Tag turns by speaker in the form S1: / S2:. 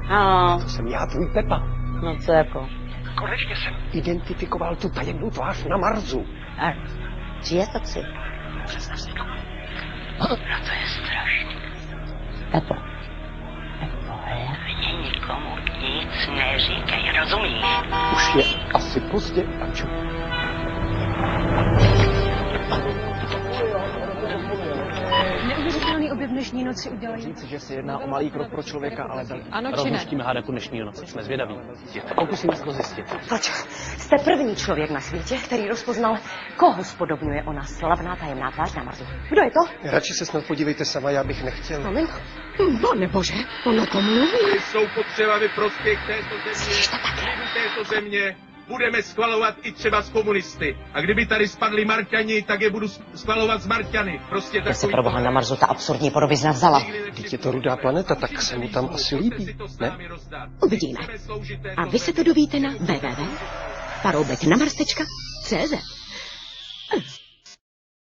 S1: No.
S2: To jsem já, tvůj Pepa.
S1: No co jako?
S2: Konečně jsem identifikoval tu tajemnou tvář na Marsu.
S1: A čí je to psi?
S2: Představ si to.
S1: No to je strašný. Pepo, hlavně nikomu nic neříkej, rozumíš?
S2: Už je asi pozdě, Ančo.
S3: Neuvěřitelný objev dnešní noci udělají.
S2: Říci, že se jedná o malý krok pro člověka, ale
S3: Ano, či ne?
S2: rozluštíme hádanku dnešní noci. Jsme zvědaví. Pokusíme se to zjistit.
S4: Pojď, jste první člověk na světě, který rozpoznal, koho spodobňuje ona slavná tajemná tvář na Marsu. Kdo je to?
S2: Radši se snad podívejte sama, já bych nechtěl.
S4: Moment. Pane bože, on o tom mluví.
S5: Jsou potřeba ve prospěch této země, této země. Budeme schvalovat i třeba z komunisty. A kdyby tady spadli Marťani, tak je budu schvalovat z Marťany. Prostě
S4: Kde se
S5: takový...
S4: pro boha na Marsu ta absurdní podobizna vzala?
S2: Teď je to rudá planeta, tak se mu tam asi líbí, ne?
S4: Uvidíme. A vy se to dovíte na www.paroubeknamars.cz.